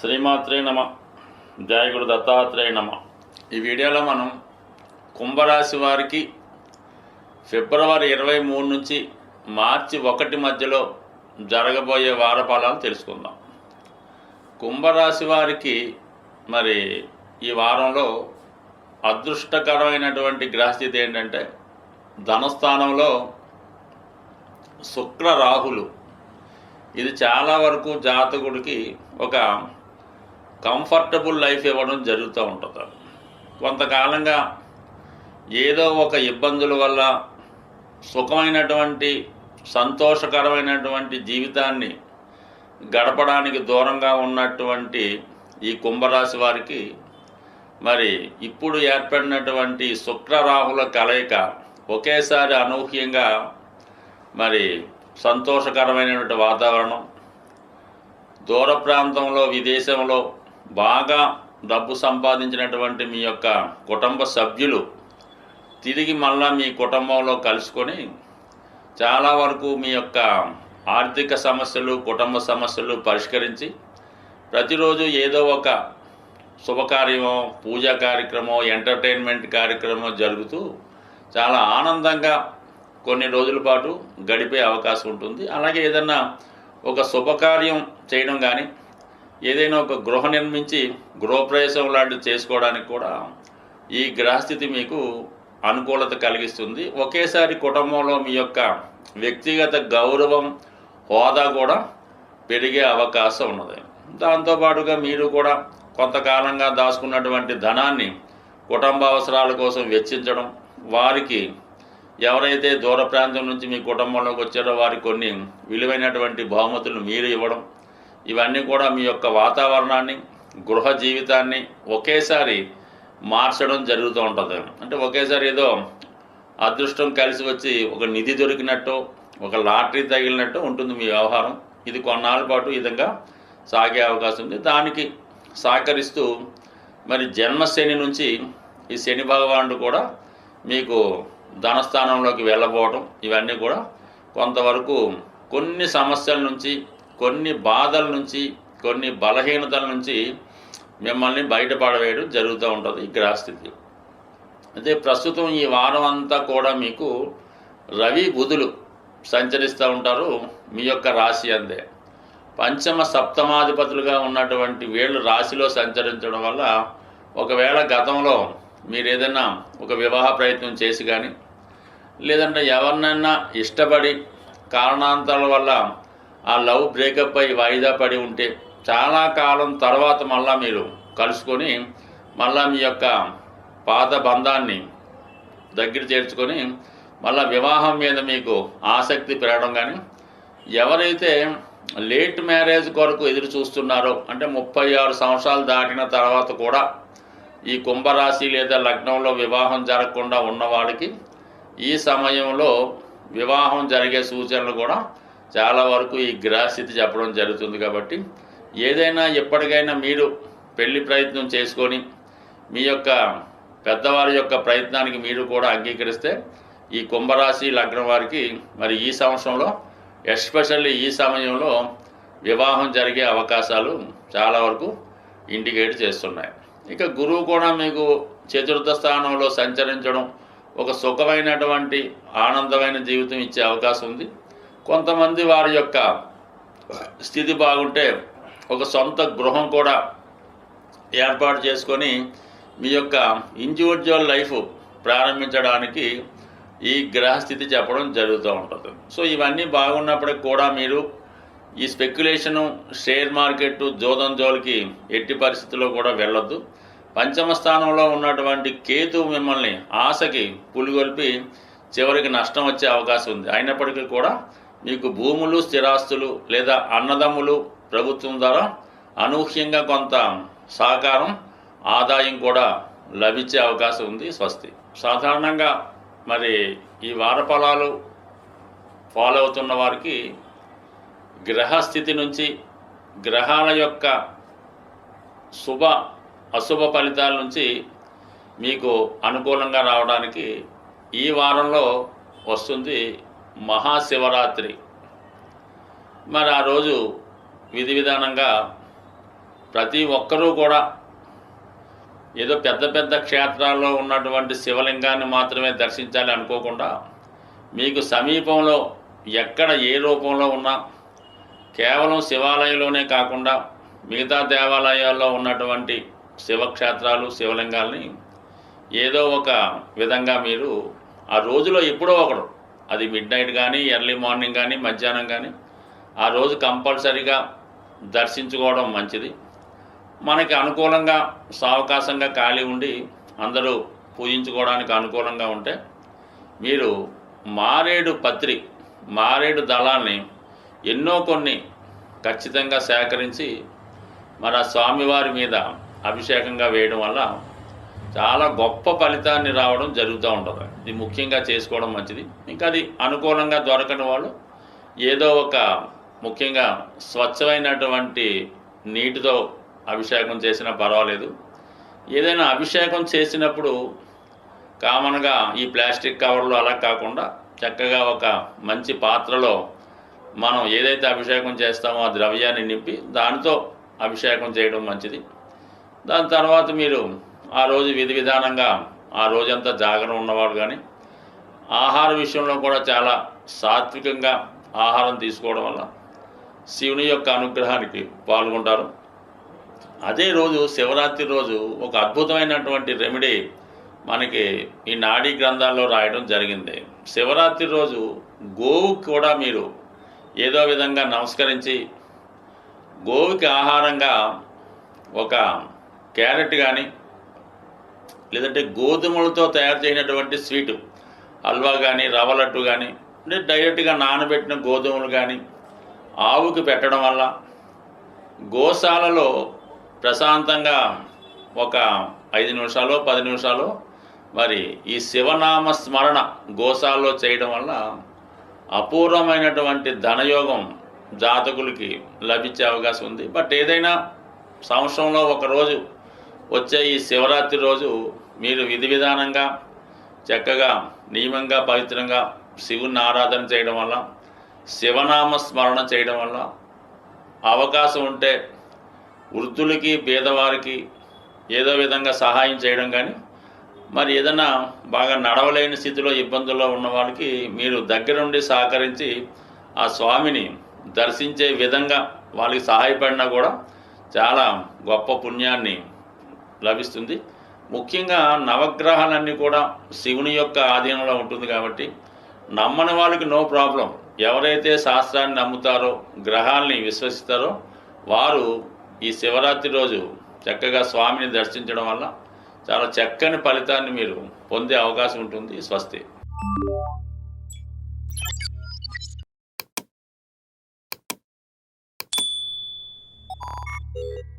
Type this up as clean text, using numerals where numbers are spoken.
శ్రీమాత్రే నమ. జయ గురు దత్తాత్రేయ నమ. ఈ వీడియోలో మనం కుంభరాశి వారికి ఫిబ్రవరి 23 నుంచి మార్చి 1 మధ్యలో జరగబోయే వార ఫలాలు తెలుసుకుందాం. కుంభరాశి వారికి మరి ఈ వారంలో అదృష్టకరమైనటువంటి గ్రహస్థితి ఏంటంటే ధనస్థానంలో శుక్ర రాహులు. ఇది చాలా వరకు జాతకుడికి ఒక కంఫర్టబుల్ లైఫ్ ఇవ్వడం జరుగుతూ ఉంటుంది. కొంతకాలంగా ఏదో ఒక ఇబ్బందుల వల్ల సుఖమైనటువంటి సంతోషకరమైనటువంటి జీవితాన్ని గడపడానికి దూరంగా ఉన్నటువంటి ఈ కుంభరాశి వారికి మరి ఇప్పుడు ఏర్పడినటువంటి శుక్రరాహుల కలయిక ఒకేసారి అనూహ్యంగా మరి సంతోషకరమైనటువంటి వాతావరణం, దూర ప్రాంతంలో విదేశంలో బాగా డబ్బు సంపాదించినటువంటి మీ యొక్క కుటుంబ సభ్యులు తిరిగి మళ్ళా మీ కుటుంబంలో కలుసుకొని చాలా వరకు మీ యొక్క ఆర్థిక సమస్యలు, కుటుంబ సమస్యలు పరిష్కరించి ప్రతిరోజు ఏదో ఒక శుభకార్యమో, పూజా కార్యక్రమం, ఎంటర్టైన్మెంట్ కార్యక్రమం జరుగుతూ చాలా ఆనందంగా కొన్ని రోజుల పాటు గడిపే అవకాశం ఉంటుంది. అలాగే ఏదన్నా ఒక శుభకార్యం చేయడం కానీ, ఏదైనా ఒక గృహ నిర్మించి గృహప్రవేశం లాంటివి చేసుకోవడానికి కూడా ఈ గ్రహస్థితి మీకు అనుకూలత కలిగిస్తుంది. ఒకేసారి కుటుంబంలో మీ యొక్క వ్యక్తిగత గౌరవం, హోదా కూడా పెరిగే అవకాశం ఉన్నది. దాంతోపాటుగా మీరు కూడా కొంతకాలంగా దాచుకున్నటువంటి ధనాన్ని కుటుంబ అవసరాల కోసం వెచ్చించడం, వారికి ఎవరైతే దూర ప్రాంతం నుంచి మీ కుటుంబంలోకి వచ్చారో వారికి కొన్ని విలువైనటువంటి బహుమతులు మీరు ఇవ్వడం, ఇవన్నీ కూడా మీ యొక్క వాతావరణాన్ని, గృహ జీవితాన్ని ఒకేసారి మార్చడం జరుగుతూ ఉంటుంది. అంటే ఒకేసారి ఏదో అదృష్టం కలిసి వచ్చి ఒక నిధి దొరికినట్టు, ఒక లాటరీ తగిలినట్టు ఉంటుంది మీ వ్యవహారం. ఇది కొన్నాళ్ళ పాటు ఈ విధంగా సాగే అవకాశం ఉంది. దానికి సహకరిస్తూ మరి జన్మశని నుంచి ఈ శని భగవానుడు కూడా మీకు ధనస్థానంలోకి వెళ్ళబోవడం, ఇవన్నీ కూడా కొంతవరకు కొన్ని సమస్యల నుంచి, కొన్ని బాధల నుంచి, కొన్ని బలహీనతల నుంచి మిమ్మల్ని బయటపడవేయడం జరుగుతూ ఉంటుంది ఈ గ్రహస్థితి. అయితే ప్రస్తుతం ఈ వారం అంతా కూడా మీకు రవి బుధులు సంచరిస్తూ ఉంటారు మీ యొక్క రాశి అందే. పంచమ సప్తమాధిపతులుగా ఉన్నటువంటి వీళ్ళు రాశిలో సంచరించడం వల్ల ఒకవేళ గతంలో మీరు ఏదైనా ఒక వివాహ ప్రయత్నం చేసి కానీ, లేదంటే ఎవరినైనా ఇష్టపడి కారణాంతరాల వల్ల ఆ లవ్ బ్రేకప్ అయి వాయిదా పడి ఉంటే చాలా కాలం తర్వాత మళ్ళా మీరు కలుసుకొని మళ్ళా మీ యొక్క పాత బంధాన్ని దగ్గర చేర్చుకొని మళ్ళా వివాహం మీద మీకు ఆసక్తి పెరగడం కానీ, ఎవరైతే లేట్ మ్యారేజ్ కొరకు ఎదురు చూస్తున్నారో అంటే 36 సంవత్సరాలు దాటిన తర్వాత కూడా ఈ కుంభరాశి లేదా లగ్నంలో వివాహం జరగకుండా ఉన్నవాడికి ఈ సమయంలో వివాహం జరిగే సూచనలు కూడా చాలా వరకు ఈ గ్రహస్థితి చెప్పడం జరుగుతుంది. కాబట్టి ఏదైనా ఎప్పటికైనా మీరు పెళ్లి ప్రయత్నం చేసుకొని మీ యొక్క పెద్దవారి యొక్క ప్రయత్నానికి మీరు కూడా అంగీకరిస్తే ఈ కుంభరాశి లగ్నం వారికి మరి ఈ సంవత్సరంలో ఎస్పెషల్లీ ఈ సమయంలో వివాహం జరిగే అవకాశాలు చాలా వరకు ఇండికేట్ చేస్తున్నాయి. ఇక గురువు కూడా మీకు చతుర్థ స్థానంలో సంచరించడం ఒక సుఖమైనటువంటి ఆనందమైన జీవితం ఇచ్చే అవకాశం ఉంది. కొంతమంది వారి యొక్క స్థితి బాగుంటే ఒక సొంత గృహం కూడా ఏర్పాటు చేసుకొని మీ యొక్క ఇండివిజువల్ లైఫ్ ప్రారంభించడానికి ఈ గ్రహస్థితి చెప్పడం జరుగుతూ ఉంటుంది. సో ఇవన్నీ బాగున్నప్పటికి కూడా మీరు ఈ స్పెక్యులేషను, షేర్ మార్కెట్, జోదం జోలికి ఎట్టి పరిస్థితుల్లో కూడా వెళ్ళొద్దు. పంచమ స్థానంలో ఉన్నటువంటి కేతు మిమ్మల్ని ఆశకి పులిగొల్పి చివరికి నష్టం వచ్చే అవకాశం ఉంది. అయినప్పటికీ కూడా మీకు భూములు, స్థిరాస్తులు లేదా అన్నదమ్ములు ప్రభుత్వం ద్వారా అనూహ్యంగా కొంత సహకారం, ఆదాయం కూడా లభించే అవకాశం ఉంది. స్వస్తి. సాధారణంగా మరి ఈ వార ఫలాలు ఫాలో అవుతున్న వారికి గ్రహస్థితి నుంచి, గ్రహాల యొక్క శుభ అశుభ ఫలితాల నుంచి మీకు అనుకూలంగా రావడానికి ఈ వారంలో వస్తుంది మహాశివరాత్రి. మరి ఆ రోజు విధి విధానంగా ప్రతి ఒక్కరూ కూడా ఏదో పెద్ద పెద్ద క్షేత్రాల్లో ఉన్నటువంటి శివలింగాన్ని మాత్రమే దర్శించాలి అనుకోకుండా మీకు సమీపంలో ఎక్కడ ఏ రూపంలో ఉన్నా కేవలం శివాలయంలోనే కాకుండా మిగతా దేవాలయాల్లో ఉన్నటువంటి శివక్షేత్రాలు శివలింగాల్ని ఏదో ఒక విధంగా మీరు ఆ రోజులో ఎప్పుడో ఒకడు, అది మిడ్ నైట్ కానీ ఎర్లీ మార్నింగ్ కానీ మధ్యాహ్నం కానీ ఆ రోజు కంపల్సరీగా దర్శించుకోవడం మంచిది. మనకి అనుకూలంగా సావకాశంగా ఖాళీ ఉండి అందరూ పూజించుకోవడానికి అనుకూలంగా ఉంటే మీరు మారేడు పత్రి, మారేడు దళాల్ని ఎన్నో కొన్ని ఖచ్చితంగా సేకరించి మరి ఆ స్వామివారి మీద అభిషేకంగా వేయడం వల్ల చాలా గొప్ప ఫలితాన్ని రావడం జరుగుతూ ఉంటుంది. ఇది ముఖ్యంగా చేసుకోవడం మంచిది. ఇంకా అది అనుకూలంగా దొరకని వాళ్ళు ఏదో ఒక ముఖ్యంగా స్వచ్ఛమైనటువంటి నీటితో అభిషేకం చేసినా పర్వాలేదు. ఏదైనా అభిషేకం చేసినప్పుడు కామన్గా ఈ ప్లాస్టిక్ కవర్లు అలా కాకుండా చక్కగా ఒక మంచి పాత్రలో మనం ఏదైతే అభిషేకం చేస్తామో ఆ ద్రవ్యాన్ని నింపి దానితో అభిషేకం చేయడం మంచిది. దాని తర్వాత మీరు ఆ రోజు విధి విధానంగా ఆ రోజంతా జాగరణ ఉన్నవాడు కానీ ఆహార విషయంలో కూడా చాలా సాత్వికంగా ఆహారం తీసుకోవడం వల్ల శివుని యొక్క అనుగ్రహానికి పాల్గొంటారు. అదే రోజు శివరాత్రి రోజు ఒక అద్భుతమైనటువంటి రెమెడీ మనకి ఈ నాడీ గ్రంథాల్లో రాయడం జరిగింది. శివరాత్రి రోజు గోవుకి కూడా మీరు ఏదో విధంగా నమస్కరించి గోవుకి ఆహారంగా ఒక క్యారెట్ కానీ లేదంటే గోధుమలతో తయారు చేయనటువంటి స్వీటు హల్వా కానీ రవ్వ లడ్డు కానీ అంటే డైరెక్ట్గా నానబెట్టిన గోధుమలు కానీ ఆవుకి పెట్టడం వల్ల గోశాలలో ప్రశాంతంగా ఒక 5 నిమిషాలు 10 నిమిషాలు మరి ఈ శివనామ స్మరణ గోశాలలో చేయడం వల్ల అపూర్వమైనటువంటి ధనయోగం జాతకులకి లభించే అవకాశం ఉంది. బట్ ఏదైనా సంవత్సరంలో ఒకరోజు వచ్చే ఈ శివరాత్రి రోజు మీరు విధి విధానంగా చక్కగా నియమంగా పవిత్రంగా శివుని ఆరాధన చేయడం వల్ల శివనామ స్మరణ చేయడం వల్ల అవకాశం ఉంటే వృద్ధులకి పేదవారికి ఏదో విధంగా సహాయం చేయడం కానీ మరి ఏదైనా బాగా నడవలేని స్థితిలో ఇబ్బందుల్లో ఉన్న వాళ్ళకి మీరు దగ్గరుండి సహకరించి ఆ స్వామిని దర్శించే విధంగా వాళ్ళకి సహాయపడినా కూడా చాలా గొప్ప పుణ్యాన్ని లభిస్తుంది. ముఖ్యంగా నవగ్రహాలన్నీ కూడా శివుని యొక్క ఆధీనంలో ఉంటుంది కాబట్టి నమ్మని వాళ్ళకి నో ప్రాబ్లం. ఎవరైతే శాస్త్రాన్ని నమ్ముతారో గ్రహాల్ని విశ్వసిస్తారో వారు ఈ శివరాత్రి రోజు చక్కగా స్వామిని దర్శించడం వల్ల చాలా చక్కని ఫలితాన్ని మీరు పొందే అవకాశం ఉంటుంది. స్వస్తి. you